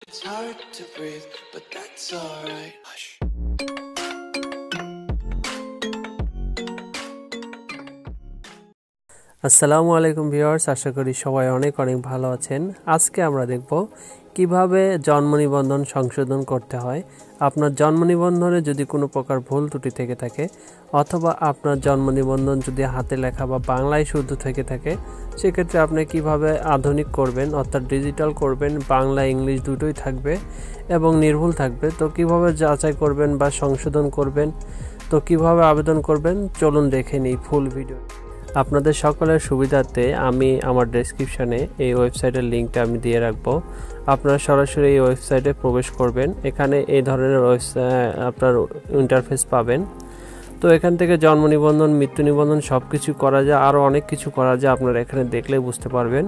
It's hard to breathe, but that's alright. Hush. আসসালামু আলাইকুম viewers, আশা করি সবাই অনেক ভালো আছেন। আজকে আমরা দেখব কিভাবে জন্ম নিবন্ধন সংশোধন করতে হয়। আপনার জন্ম নিবন্ধনে যদি কোনো প্রকার ভুল ত্রুটি থেকে থাকে অথবা আপনার জন্ম নিবন্ধন যদি হাতে লেখা বা বাংলায় শুদ্ধ থেকে থাকে, সেক্ষেত্রে আপনি কিভাবে আধুনিক করবেন, অর্থাৎ ডিজিটাল করবেন, বাংলা ইংলিশ দুটোই থাকবে এবং নির্ভুল থাকবে। তো কিভাবে যাচাই করবেন বা সংশোধন করবেন, তো কিভাবে আবেদন করবেন, চলুন দেখে নিই ফুল ভিডিও। আপনাদের সকলের সুবিধার্থে আমি আমার ডেসক্রিপশানে এই ওয়েবসাইটের লিঙ্কটা আমি দিয়ে রাখবো। আপনারা সরাসরি এই ওয়েবসাইটে প্রবেশ করবেন। এখানে এই ধরনের আপনার ইন্টারফেস পাবেন। তো এখান থেকে জন্ম নিবন্ধন, মৃত্যু নিবন্ধন সব কিছু করা যায়, আরও অনেক কিছু করা যায়, আপনারা এখানে দেখলে বুঝতে পারবেন।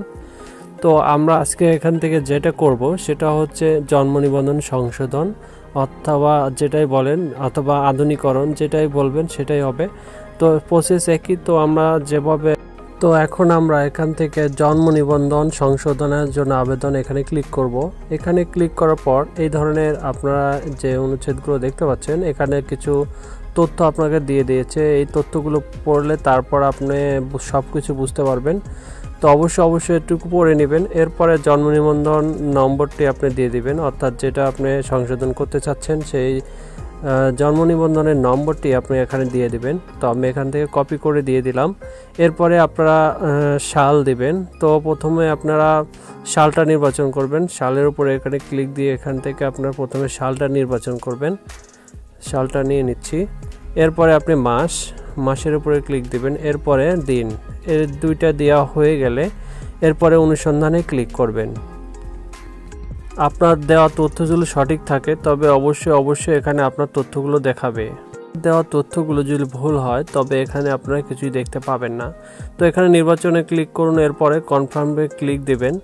তো আমরা আজকে এখান থেকে যেটা করব সেটা হচ্ছে জন্ম নিবন্ধন সংশোধন, অথবা যেটাই বলেন, অথবা আধুনিকরণ, যেটাই বলবেন সেটাই হবে। তো প্রসেস একই। তো আমরা যেভাবে, তো এখন আমরা এখান থেকে জন্ম নিবন্ধন সংশোধনের জন্য আবেদন এখানে ক্লিক করব। এখানে ক্লিক করার পর এই ধরনের আপনারা যে অনুচ্ছেদগুলো দেখতে পাচ্ছেন, এখানে কিছু তথ্য আপনাকে দিয়ে দিয়েছে। এই তথ্যগুলো পড়লে তারপর আপনি সব কিছু বুঝতে পারবেন। তো অবশ্যই একটু পড়ে নেবেন। এরপরে জন্ম নিবন্ধন নম্বরটি আপনি দিয়ে দিবেন, অর্থাৎ যেটা আপনি সংশোধন করতে চাচ্ছেন সেই জন্ম নিবন্ধনের নম্বরটি আপনি এখানে দিয়ে দিবেন। তো আমি এখান থেকে কপি করে দিয়ে দিলাম। এরপরে আপনারা সাল দিবেন। তো প্রথমে আপনারা সালটা নির্বাচন করবেন। সালের উপরে এখানে ক্লিক দিয়ে এখান থেকে আপনারা প্রথমে সালটা নির্বাচন করবেন। সালটা নিয়ে নিচ্ছি। এরপরে আপনি মাসের উপরে ক্লিক দিবেন। এরপরে দিন, এর দুইটা দেওয়া হয়ে গেলে এরপরে অনুসন্ধানে ক্লিক করবেন। আপনার দেওয়া তথ্যগুলো সঠিক থাকে তবে অবশ্যই এখানে আপনার তথ্যগুলো দেখাবে। দেওয়া তথ্যগুলো যদি ভুল হয় তবে এখানে আপনারা কিছুই দেখতে পাবেন না। তো এখানে নির্বাচনে ক্লিক করুন। এরপরে কনফার্মে ক্লিক দিবেন।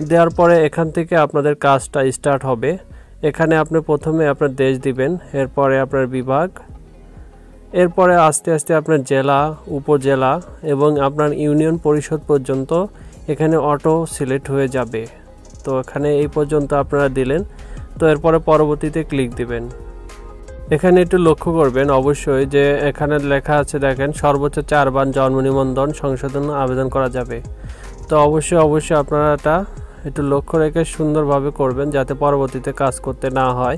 দেওয়ার পরে এখান থেকে আপনাদের কাজটা স্টার্ট হবে। এখানে আপনি প্রথমে আপনার দেশ দিবেন, এরপরে আপনার বিভাগ, এরপরে আস্তে আস্তে আপনার জেলা, উপজেলা এবং আপনার ইউনিয়ন পরিষদ পর্যন্ত এখানে অটো সিলেক্ট হয়ে যাবে। তো এখানে এই পর্যন্ত আপনারা দিলেন। তো এরপরে পরবর্তীতে ক্লিক দিবেন। এখানে একটু লক্ষ্য করবেন অবশ্যই যে এখানে লেখা আছে, দেখেন, সর্বোচ্চ 4 বার জন্ম নিবন্ধন সংশোধন আবেদন করা যাবে। তো অবশ্যই আপনারা এটা একটু লক্ষ্য রেখে সুন্দরভাবে করবেন যাতে পরবর্তীতে কাজ করতে না হয়।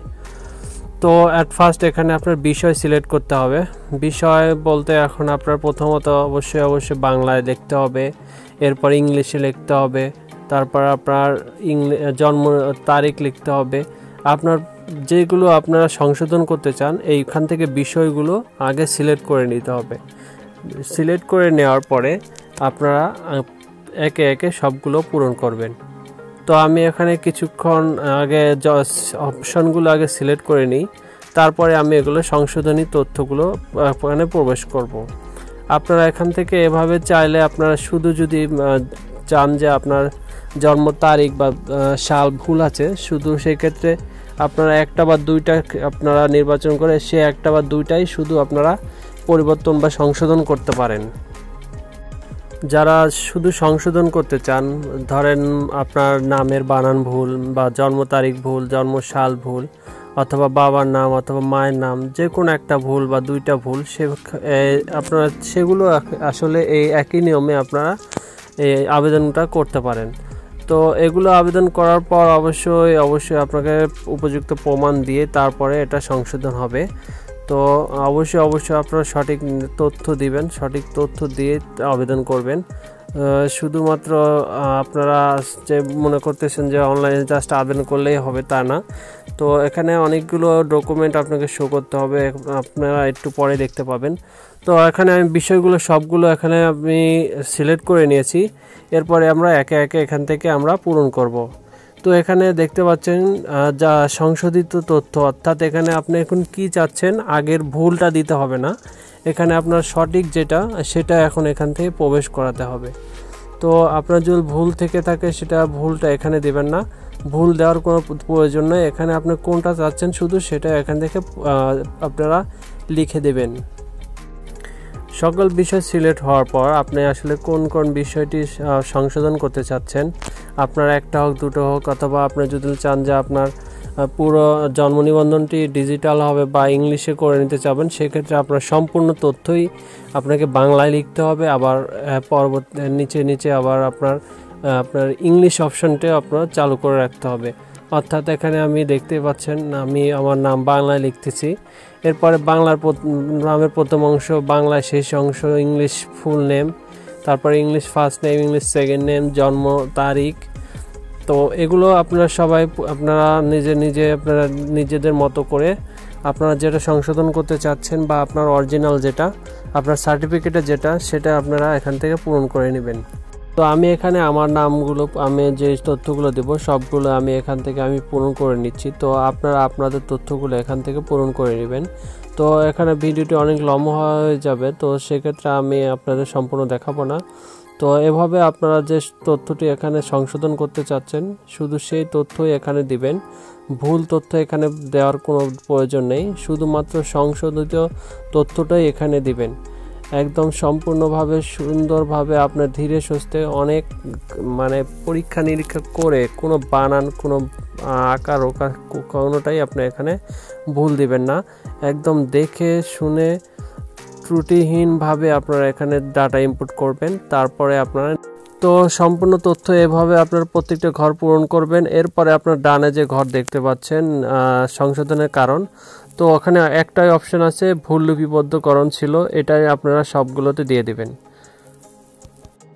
তো অ্যাট ফার্স্ট এখানে আপনার বিষয় সিলেক্ট করতে হবে। বিষয় বলতে এখন আপনার প্রথমত অবশ্যই বাংলায় লিখতে হবে, এরপর ইংলিশে লিখতে হবে, তারপর আপনার জন্ম তারিখ লিখতে হবে। আপনার যেগুলো আপনারা সংশোধন করতে চান এইখান থেকে বিষয়গুলো আগে সিলেক্ট করে নিতে হবে। সিলেক্ট করে নেওয়ার পরে আপনারা একে একে সবগুলো পূরণ করবেন। তো আমি এখানে কিছুক্ষণ আগে অপশনগুলো আগে সিলেক্ট করে নিই, তারপরে আমি এগুলো সংশোধনী তথ্যগুলো এখানে প্রবেশ করব। আপনারা এখান থেকে এভাবে চাইলে আপনারা শুধু যদি চান যে আপনার জন্ম তারিখ বা সাল ভুল আছে, শুধু সেই ক্ষেত্রে আপনারা একটা বা দুইটা আপনারা নির্বাচন করে সে একটা বা দুইটাই শুধু আপনারা পরিবর্তন বা সংশোধন করতে পারেন। যারা শুধু সংশোধন করতে চান, ধরেন আপনার নামের বানান ভুল বা জন্ম তারিখ ভুল, জন্ম সাল ভুল, অথবা বাবার নাম অথবা মায়ের নাম যে কোনো একটা ভুল বা দুইটা ভুল, আপনারা সেগুলো আসলে এই একই নিয়মে আপনারা এই আবেদনটা করতে পারেন। তো এগুলো আবেদন করার পর অবশ্যই আপনাকে উপযুক্ত প্রমাণ দিয়ে তারপরে এটা সংশোধন হবে। তো অবশ্যই আপনারা সঠিক তথ্য দিবেন, সঠিক তথ্য দিয়ে আবেদন করবেন। শুধুমাত্র আপনারা যে মনে করতেছেন যে অনলাইনে জাস্ট আবেদন করলেই হবে তা না। তো এখানে অনেকগুলো ডকুমেন্ট আপনাকে শো করতে হবে, আপনারা একটু পরে দেখতে পাবেন। তো এখানে আমি বিষয়গুলো সবগুলো এখানে আমি সিলেক্ট করে নিয়েছি। এরপরে আমরা একে একে এখান থেকে আমরা পূরণ করব। তো এখানে দেখতে পাচ্ছেন যা সংশোধিত তথ্য, অর্থাৎ এখানে আপনি এখন কি চাচ্ছেন, আগের ভুলটা দিতে হবে না, এখানে আপনার সঠিক যেটা সেটা এখন এখান থেকে প্রবেশ করাতে হবে। তো আপনার যদি ভুল থেকে থাকে সেটা ভুলটা এখানে দেবেন না, ভুল দেওয়ার কোনো প্রয়োজন নেই। এখানে আপনি কোনটা চাচ্ছেন শুধু সেটা এখান থেকে আপনারা লিখে দেবেন। সকল বিষয় সিলেক্ট হওয়ার পর আপনি আসলে কোন বিষয়টি সংশোধন করতে চাচ্ছেন আপনার একটা হোক দুটো হোক, অথবা আপনি যদি চান যে আপনার পুরো জন্ম নিবন্ধনটি ডিজিটাল হবে বা ইংলিশে করে নিতে চাবেন, সেক্ষেত্রে আপনার সম্পূর্ণ তথ্যই আপনাকে বাংলায় লিখতে হবে। আবার পরবর্তী নিচে আবার আপনার ইংলিশ অপশনটা আপনার চালু করে রাখতে হবে। অর্থাৎ এখানে আমি দেখতে পাচ্ছেন আমি আমার নাম বাংলায় লিখতেছি, এরপরে বাংলার নামের প্রথম অংশ, বাংলায় শেষ অংশ, ইংলিশ ফুল নেম, তারপরে English first name, English second name, জন্ম তারিখ। তো এগুলো আপনারা সবাই আপনারা আপনারা নিজেদের মতো করে আপনারা যেটা সংশোধন করতে চাচ্ছেন বা আপনার অরিজিনাল যেটা আপনার সার্টিফিকেটে যেটা, সেটা আপনারা এখান থেকে পূরণ করে নেবেন। তো আমি এখানে আমার নামগুলো, আমি যে তথ্যগুলো দেব সবগুলো আমি এখান থেকে আমি পূরণ করে নিচ্ছি। তো আপনারা আপনাদের তথ্যগুলো এখান থেকে পূরণ করে নেবেন। তো এখানে ভিডিওটি অনেক লম্বা হয়ে যাবে, তো সেক্ষেত্রে আমি আপনাদের সম্পূর্ণ দেখাবো না। তো এভাবে আপনারা যে তথ্যটি এখানে সংশোধন করতে চাচ্ছেন শুধু সেই তথ্যই এখানে দিবেন, ভুল তথ্য এখানে দেওয়ার কোনো প্রয়োজন নেই, শুধুমাত্র সংশোধিত তথ্যটাই এখানে দিবেন। একদম সম্পূর্ণভাবে সুন্দরভাবে আপনার ধীরে সুস্থে অনেক পরীক্ষা নিরীক্ষা করে কোনো বানান, কোনো আকার ওকার কোনোটাই আপনি এখানে ভুল দিবেন না। একদম দেখে শুনে ত্রুটিহীনভাবে আপনারা এখানে ডাটা ইনপুট করবেন। তারপরে আপনারা তো সম্পূর্ণ তথ্য এভাবে আপনার প্রত্যেকটা ঘর পূরণ করবেন। এরপরে আপনার ডানে যে ঘর দেখতে পাচ্ছেন সংশোধনের কারণ, তো ওখানে একটাই অপশন আছে ভুল লিপিবদ্ধকরণ ছিল, এটাই আপনারা সবগুলোতে দিয়ে দিবেন।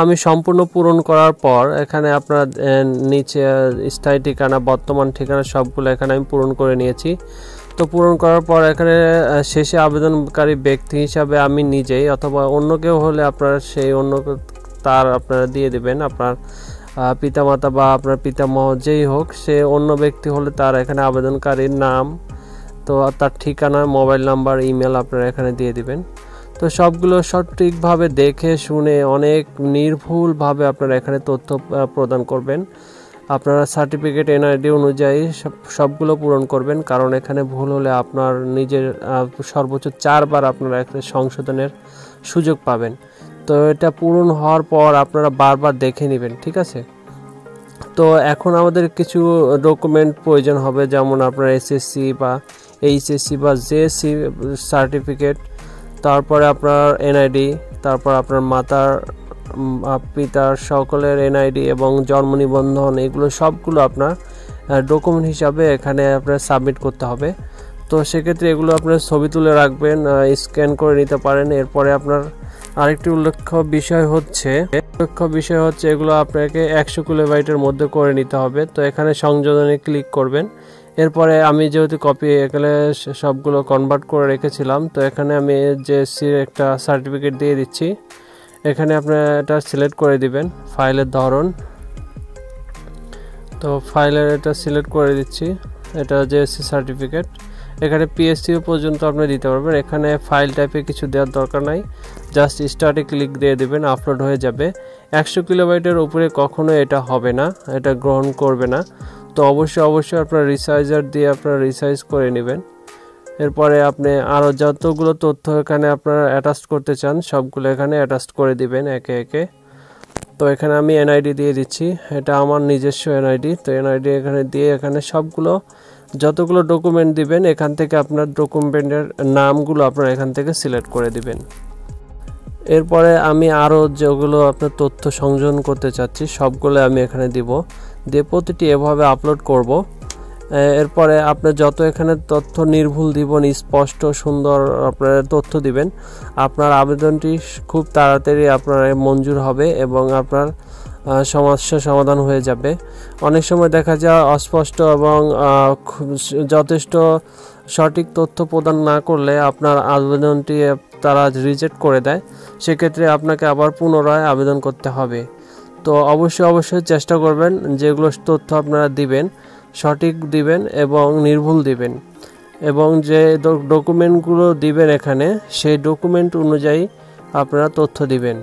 আমি সম্পূর্ণ পূরণ করার পর এখানে আপনার নিচে স্থায়ী ঠিকানা, বর্তমান ঠিকানা সবগুলো এখানে আমি পূরণ করে নিয়েছি। তো পূরণ করার পর এখানে শেষে আবেদনকারী ব্যক্তি হিসাবে আমি নিজেই অথবা অন্য কেউ হলে আপনারা সেই তার আপনারা দিয়ে দিবেন। আপনার পিতামাতা বা আপনার পিতামহ যেই হোক, সে অন্য ব্যক্তি হলে তার এখানে আবেদনকারীর নাম, তো তার ঠিকানা, মোবাইল নাম্বার, ইমেল আপনারা এখানে দিয়ে দিবেন। তো সবগুলো সঠিকভাবে দেখে শুনে অনেক নির্ভুলভাবে আপনারা এখানে তথ্য প্রদান করবেন। আপনারা সার্টিফিকেট এনআইডি অনুযায়ী সবগুলো পূরণ করবেন, কারণ এখানে ভুল হলে আপনার নিজের সর্বোচ্চ 4 বার আপনারা একটা সংশোধনের সুযোগ পাবেন। তো এটা পূরণ হওয়ার পর আপনারা বারবার দেখে নেবেন, ঠিক আছে। তো এখন আমাদের কিছু ডকুমেন্ট প্রয়োজন হবে, যেমন আপনার এসএসসি বা এইচএসসি বা জেএসসি সার্টিফিকেট, তারপরে আপনার এনআইডি, তারপর আপনার মাতার পিতার সকলের এনআইডি এবং জন্ম নিবন্ধন, এগুলো সবগুলো আপনার ডকুমেন্ট হিসাবে এখানে আপনার সাবমিট করতে হবে। তো সেক্ষেত্রে এগুলো আপনার ছবি তুলে রাখবেন, স্ক্যান করে নিতে পারেন। এরপরে আপনার আরেকটি উল্লেখ্য বিষয় হচ্ছে এগুলো আপনাকে 100 কিলোবাইটের মধ্যে করে নিতে হবে। তো এখানে সংযোজনে ক্লিক করবেন। এরপরে আমি যেহেতু কপি এখানে সবগুলো কনভার্ট করে রেখেছিলাম, তো এখানে আমি জেএসসির একটা সার্টিফিকেট দিয়ে দিচ্ছি। এখানে আপনি এটা সিলেক্ট করে দিবেন ফাইলের ধরন। তো ফাইলের এটা সিলেক্ট করে দিচ্ছি, এটা জেএসসি সার্টিফিকেট। এখানে পিএসসিও পর্যন্ত আপনি দিতে পারবেন। এখানে ফাইল টাইপে কিছু দেওয়ার দরকার নাই, জাস্ট স্টার্টে ক্লিক দিয়ে দিবেন, আপলোড হয়ে যাবে। 100 কিলোবাইটের উপরে কখনো এটা হবে না, এটা গ্রহণ করবে না। তো অবশ্যই আপনার রিসাইজার দিয়ে আপনারা রিসাইজ করে নেবেন। এরপরে আপনি আরও যতগুলো তথ্য এখানে আপনারা অ্যাটাচ করতে চান সবগুলো এখানে অ্যাটাচ করে দিবেন একে একে। তো এখানে আমি এনআইডি দিয়ে দিচ্ছি, এটা আমার নিজস্ব এনআইডি। তো এনআইডি এখানে দিয়ে এখানে সবগুলো যতগুলো ডকুমেন্ট দিবেন এখান থেকে আপনার ডকুমেন্টের নামগুলো আপনারা এখান থেকে সিলেক্ট করে দিবেন। এরপরে আমি আরও যেগুলো আপনার তথ্য সংযোজন করতে চাচ্ছি সবগুলো আমি এখানে দিয়ে প্রতিটি এভাবে আপলোড করব। এরপরে আপনি যত এখানে তথ্য নির্ভুল দিবেন, স্পষ্ট সুন্দর আপনার তথ্য দিবেন, আপনার আবেদনটি খুব তাড়াতাড়ি আপনার মঞ্জুর হবে এবং আপনার সমস্যা সমাধান হয়ে যাবে। অনেক সময় দেখা যায় অস্পষ্ট এবং যথেষ্ট সঠিক তথ্য প্রদান না করলে আপনার আবেদনটি তারা রিজেক্ট করে দেয়, সেক্ষেত্রে আপনাকে আবার পুনরায় আবেদন করতে হবে। তো অবশ্যই চেষ্টা করবেন যেগুলো তথ্য আপনারা দিবেন সঠিক দিবেন এবং নির্ভুল দিবেন, এবং যে ডকুমেন্টগুলো দিবেন এখানে সেই ডকুমেন্ট অনুযায়ী আপনারা তথ্য দিবেন।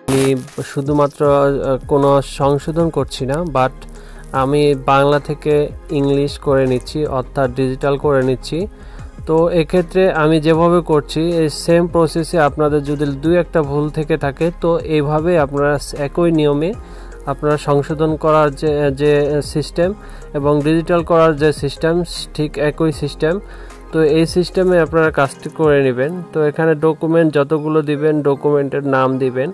আমি শুধুমাত্র কোনো সংশোধন করছি না, বাট আমি বাংলা থেকে ইংলিশ করে নিচ্ছি, অর্থাৎ ডিজিটাল করে নিচ্ছি। তো এক্ষেত্রে আমি যেভাবে করছি এই সেম প্রসেসে আপনাদের যদি 2-1টা ভুল থেকে থাকে তো এইভাবে আপনারা একই নিয়মে আপনারা সংশোধন করার যে সিস্টেম এবং ডিজিটাল করার যে সিস্টেম ঠিক একই সিস্টেম। তো এই সিস্টেমে আপনারা কাজটি করে নেবেন। তো এখানে ডকুমেন্ট যতগুলো দিবেন ডকুমেন্টের নাম দিবেন,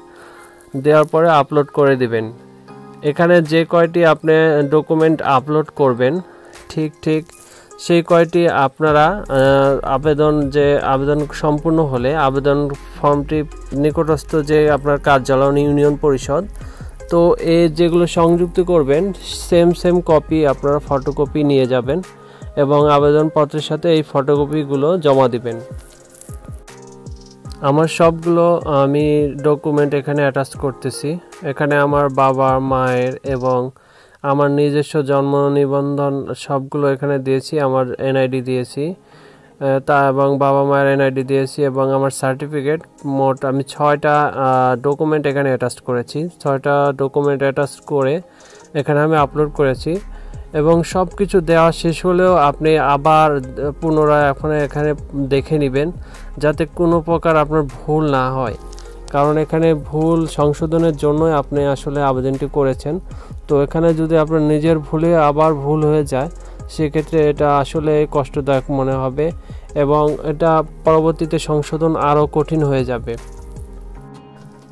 দেওয়ার পরে আপলোড করে দিবেন। এখানে যে কয়টি আপনি ডকুমেন্ট আপলোড করবেন ঠিক সেই কয়টি আপনারা আবেদন সম্পূর্ণ হলে আবেদন ফর্মটি নিকটস্থ যে আপনার কার্যালয় ইউনিয়ন পরিষদ, তো এই যেগুলো সংযুক্ত করবেন সেম কপি আপনারা ফটোকপি নিয়ে যাবেন এবং আবেদনপত্রের সাথে এই ফটোকপিগুলো জমা দিবেন। আমার সবগুলো আমি ডকুমেন্ট এখানে অ্যাটাচ করতেছি। এখানে আমার বাবা মায়ের এবং আমার নিজস্ব জন্ম নিবন্ধন সবগুলো এখানে দিয়েছি, আমার এনআইডি দিয়েছি এবং বাবা মায়ের এনআইডি দিয়েছি এবং আমার সার্টিফিকেট। মোট আমি 6টা ডকুমেন্ট এখানে অ্যাটাচ করেছি। 6টা ডকুমেন্ট অ্যাটাচ করে এখানে আমি আপলোড করেছি এবং সব কিছু দেওয়া শেষ হলেও আপনি আবার পুনরায় এখানে দেখে নেবেন যাতে কোনো প্রকার আপনার ভুল না হয়, কারণ এখানে ভুল সংশোধনের জন্য আপনি আসলে আবেদনটি করেছেন। তো এখানে যদি আপনার নিজের ভুলে আবার ভুল হয়ে যায় সেক্ষেত্রে এটা আসলে কষ্টদায়ক মনে হবে এবং এটা পরবর্তীতে সংশোধন আরও কঠিন হয়ে যাবে।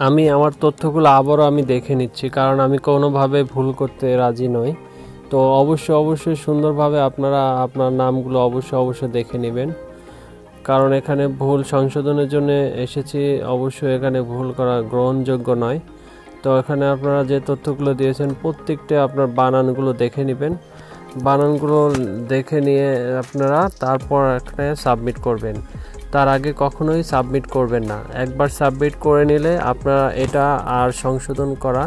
আমি আমার তথ্যগুলো আবারও দেখে নিচ্ছি, কারণ আমি কোনোভাবে ভুল করতে রাজি নই। তো অবশ্যই সুন্দরভাবে আপনারা আপনার নামগুলো অবশ্যই দেখে নেবেন, কারণ এখানে ভুল সংশোধনের জন্য এসেছি, অবশ্যই এখানে ভুল করা গ্রহণযোগ্য নয়। তো এখানে আপনারা যে তথ্যগুলো দিয়েছেন প্রত্যেকটা আপনার বানানগুলো দেখে নেবেন। বানানগুলো দেখে নিয়ে আপনারা তারপর এখানে সাবমিট করবেন। তার আগে কখনোই সাবমিট করবেন না। একবার সাবমিট করে নিলে আপনারা এটা আর সংশোধন করা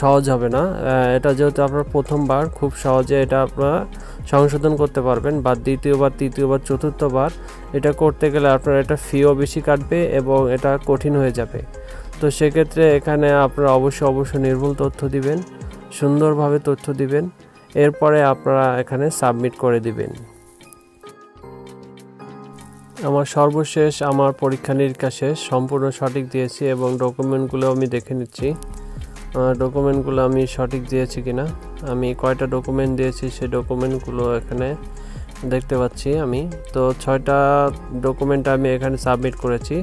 সহজ হবে না। এটা যেহেতু আপনার প্রথমবার, খুব সহজে এটা আপনারা সংশোধন করতে পারবেন, বা দ্বিতীয়বার, তৃতীয়বার, চতুর্থবার এটা করতে গেলে আপনার এটা ফিও বেশি কাটবে এবং এটা কঠিন হয়ে যাবে। তো সেক্ষেত্রে এখানে আপনারা অবশ্যই নির্ভুল তথ্য দিবেন, সুন্দরভাবে তথ্য দিবেন, এরপরে আপনারা এখানে সাবমিট করে দিবেন। আমার সর্বশেষ আমার পরীক্ষা নিরীক্ষা শেষ, সম্পূর্ণ সঠিক দিয়েছি এবং ডকুমেন্টগুলো আমি দেখে নিচ্ছি ডকুমেন্টগুলো আমি সঠিক দিয়েছি কিনা। আমি কয়টা ডকুমেন্ট দিয়েছি সেই ডকুমেন্টগুলো এখানে দেখতে পাচ্ছি আমি। তো 6টা ডকুমেন্ট আমি এখানে সাবমিট করেছি।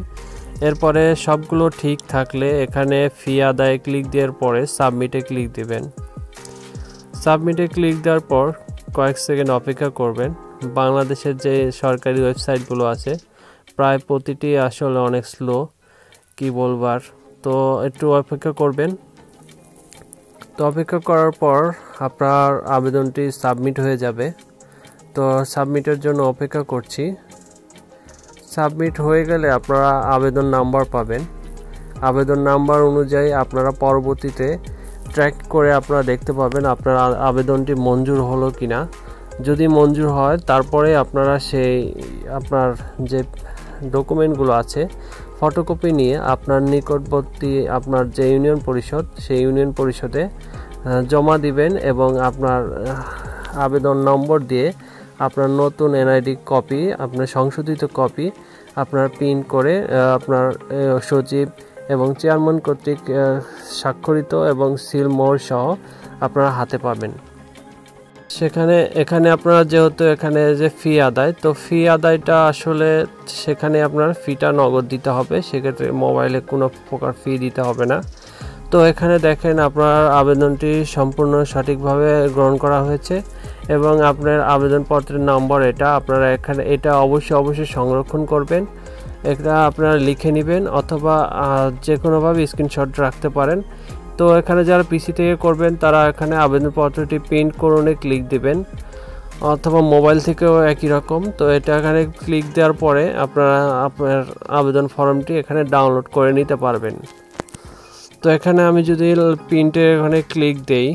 এরপরে সবগুলো ঠিক থাকলে এখানে ফি আদায় ক্লিক দেওয়ার পরে সাবমিটে ক্লিক দিবেন। সাবমিটে ক্লিক দেওয়ার পর কয়েক সেকেন্ড অপেক্ষা করবেন। বাংলাদেশের যে সরকারি ওয়েবসাইটগুলো আছে প্রায় প্রতিটি আসলে অনেক স্লো, কি বলবার, তো একটু অপেক্ষা করবেন। তো অপেক্ষা করার পর আপনার আবেদনটি সাবমিট হয়ে যাবে। তো সাবমিটের জন্য অপেক্ষা করছি। সাবমিট হয়ে গেলে আপনারা আবেদন নাম্বার পাবেন। আবেদন নাম্বার অনুযায়ী আপনারা পরবর্তীতে ট্র্যাক করে আপনারা দেখতে পাবেন আপনার আবেদনটি মঞ্জুর হলো কিনা। যদি মঞ্জুর হয় তারপরে আপনারা আপনার যে ডকুমেন্টগুলো আছে ফটোকপি নিয়ে আপনার নিকটবর্তী আপনার যে ইউনিয়ন পরিষদ সেই ইউনিয়ন পরিষদে জমা দিবেন এবং আপনার আবেদন নম্বর দিয়ে আপনার নতুন এনআইডি কপি, আপনার সংশোধিত কপি আপনার প্রিন্ট করে আপনার সচিব এবং চেয়ারম্যান কর্তৃক স্বাক্ষরিত এবং সিল মোহর সহ আপনারা হাতে পাবেন। এখানে আপনারা যেহেতু এখানে যে ফি আদায়, তো ফি আদায়টা আসলে সেখানে আপনার ফিটা নগদ দিতে হবে, সেক্ষেত্রে মোবাইলে কোনো প্রকার ফি দিতে হবে না। তো এখানে দেখেন আপনার আবেদনটি সম্পূর্ণ সঠিকভাবে গ্রহণ করা হয়েছে এবং আপনার আবেদনপত্রের নম্বর এটা আপনারা এখানে এটা অবশ্যই সংরক্ষণ করবেন। এটা আপনারা লিখে নেবেন অথবা যে কোনোভাবে স্ক্রিনশট রাখতে পারেন। তো এখানে যারা পিসি থেকে করবেন তারা এখানে আবেদনপত্রটি প্রিন্ট করুনে ক্লিক দিবেন অথবা মোবাইল থেকেও একই রকম। তো এটা এখানে ক্লিক দেওয়ার পরে আপনারা আপনার আবেদন ফর্মটি এখানে ডাউনলোড করে নিতে পারবেন। তো এখানে আমি যদি প্রিন্টে এখানে ক্লিক দেই,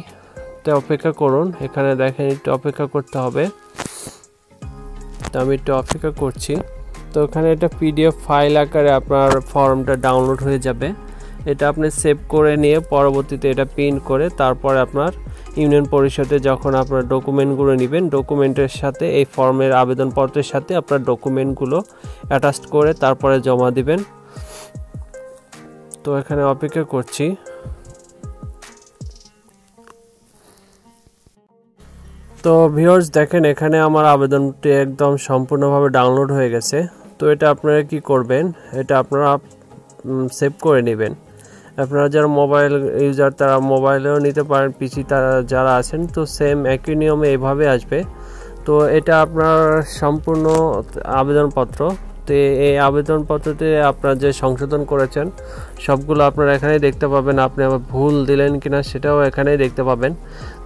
তো অপেক্ষা করুন, এখানে দেখেন একটু অপেক্ষা করতে হবে। তো আমি একটু অপেক্ষা করছি। তো এখানে এটা পিডিএফ ফাইল আকারে আপনার ফর্মটা ডাউনলোড হয়ে যাবে। এটা আপনি সেভ করে নিয়ে পরবর্তীতে এটা প্রিন্ট করে তারপরে আপনার ইউনিয়ন পরিষদে যখন আপনার ডকুমেন্টগুলো নেবেন ডকুমেন্টের সাথে এই ফর্মের আবেদনপত্রের সাথে আপনার ডকুমেন্টগুলো অ্যাটাচ করে তারপরে জমা দিবেন। তো এখানে অপেক্ষা করছি। তো ভিউয়ার্স দেখেন এখানে আমার আবেদনটি একদম সম্পূর্ণভাবে ডাউনলোড হয়ে গেছে। তো এটা আপনারা কি করবেন, এটা আপনারা সেভ করে নেবেন। আপনারা যারা মোবাইল ইউজার তারা মোবাইলেও নিতে পারেন, পিসি তারা যারা আছেন তো সেম একই নিয়মে এইভাবে আসবে। তো এটা আপনার সম্পূর্ণ আবেদনপত্র। তো এই আবেদনপত্রতে আপনারা যে সংশোধন করেছেন সবগুলো আপনারা এখানেই দেখতে পাবেন। আপনি আবার ভুল দিলেন কিনা সেটাও এখানেই দেখতে পাবেন।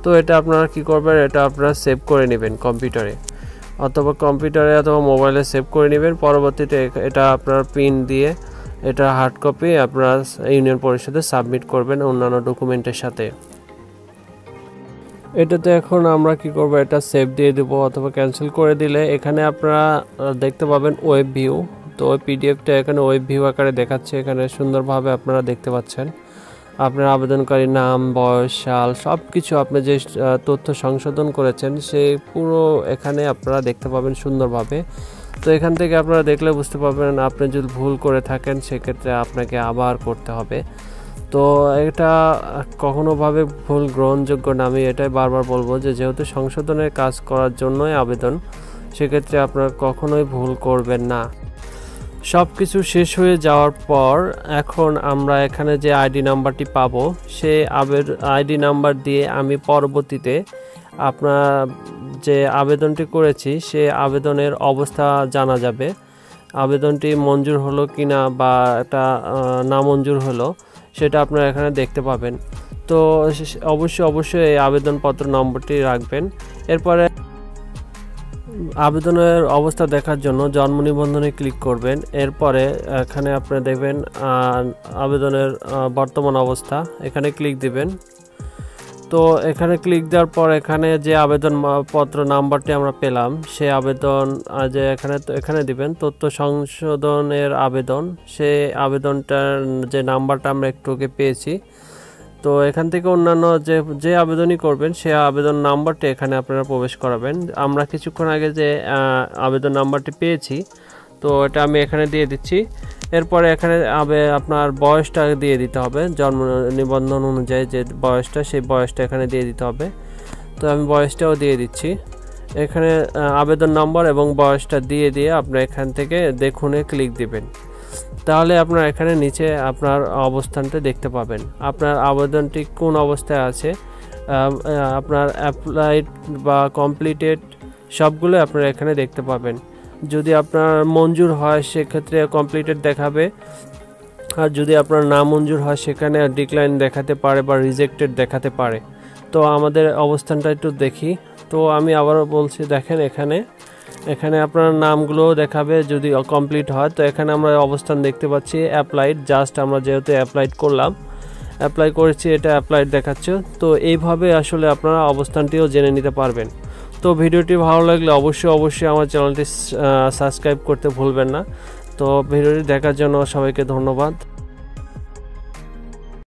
তো এটা আপনারা কি করবেন, এটা আপনারা সেভ করে নেবেন কম্পিউটারে অথবা মোবাইলে সেভ করে নেবেন। পরবর্তীতে এটা আপনার প্রিন্ট দিয়ে এটা হার্ড কপি আপনারা ইউনিয়ন পরিষদে সাবমিট করবেন অন্যান্য ডকুমেন্টের সাথে। এটাতে এখন আমরা কি করব, এটা সেভ দিয়ে দেব অথবা ক্যান্সেল করে দিলে এখানে আপনারা দেখতে পাবেন ওয়েব ভিউ। তো ওই পিডিএফটা এখানে ওয়েব ভিউ আকারে দেখাচ্ছে। এখানে সুন্দরভাবে আপনারা দেখতে পাচ্ছেন আপনার আবেদনকারী নাম, বয়স, সাল সব কিছু আপনি যে তথ্য সংশোধন করেছেন সেই পুরো এখানে আপনারা দেখতে পাবেন সুন্দরভাবে। তো এখান থেকে আপনারা দেখলে বুঝতে পারবেন আপনি যদি ভুল করে থাকেন সেক্ষেত্রে আপনাকে আবার করতে হবে। তো এটা কখনোভাবে ভুল গ্রহণযোগ্য না। আমি এটাই বারবার বলবো যে যেহেতু সংশোধনের কাজ করার জন্যই আবেদন, সেক্ষেত্রে আপনারা কখনোই ভুল করবেন না। সব কিছু শেষ হয়ে যাওয়ার পর এখন আমরা এখানে যে আইডি নাম্বারটি পাবো সেই আইডি নাম্বার দিয়ে আমি পরবর্তীতে আপনার যে আবেদনটি করেছি সে আবেদনের অবস্থা জানা যাবে। আবেদনটি মঞ্জুর হলো কিনা বা এটা নামঞ্জুর হলো সেটা আপনারা এখানে দেখতে পাবেন। তো অবশ্যই এই আবেদনপত্র নম্বরটি রাখবেন। এরপরে আবেদনের অবস্থা দেখার জন্য জন্ম নিবন্ধনে ক্লিক করবেন। এরপরে এখানে আপনি দেখবেন আবেদনের বর্তমান অবস্থা, এখানে ক্লিক দিবেন। তো এখানে ক্লিক দেওয়ার পর এখানে যে আবেদনপত্র নাম্বারটি আমরা পেলাম সেই আবেদন যে এখানে দিবেন তথ্য সংশোধনের আবেদন, সেই আবেদনটার যে নাম্বারটা আমরা একটু আগে পেয়েছি। তো এখান থেকে অন্যান্য যে আবেদনই করবেন সে আবেদন নাম্বারটি এখানে আপনারা প্রবেশ করাবেন। আমরা কিছুক্ষণ আগে যে আবেদন নাম্বারটি পেয়েছি তো এটা আমি এখানে দিয়ে দিচ্ছি। এরপরে এখানে আপনার বয়সটা দিয়ে দিতে হবে, জন্ম নিবন্ধন অনুযায়ী যে বয়সটা সেই বয়সটা এখানে দিয়ে দিতে হবে। তো আমি বয়সটাও দিয়ে দিচ্ছি। এখানে আবেদন নম্বর এবং বয়সটা দিয়ে আপনি এখান থেকে দেখুনে ক্লিক দিবেন। তাহলে আপনার এখানে নিচে আপনার অবস্থানটা দেখতে পাবেন, আপনার আবেদনটি কোন অবস্থায় আছে, আপনার অ্যাপ্লাইড বা কমপ্লিটেড সবগুলো আপনারা এখানে দেখতে পাবেন। যদি আপনার মঞ্জুর হয় সেক্ষেত্রে কমপ্লিটেড দেখাবে, আর যদি আপনার না মঞ্জুর হয় সেখানে ডিক্লাইন দেখাতে পারে বা রিজেক্টেড দেখাতে পারে। তো আমাদের অবস্থানটা একটু দেখি। তো আমি আবারও বলছি, দেখেন এখানে আপনার নামগুলো দেখাবে যদি কমপ্লিট হয়। তো এখানে আমরা অবস্থান দেখতে পাচ্ছি অ্যাপ্লাইড, জাস্ট আমরা যেহেতু অ্যাপ্লাই করেছি এটা অ্যাপ্লাইড দেখাচ্ছে। তো এইভাবে আসলে আপনারা অবস্থানটিও জেনে নিতে পারবেন। তো ভিডিওটি ভালো লাগলে অবশ্যই আমার চ্যানেলটি সাবস্ক্রাইব করতে ভুলবেন না। তো ভিডিওটি দেখার জন্য সবাইকে ধন্যবাদ।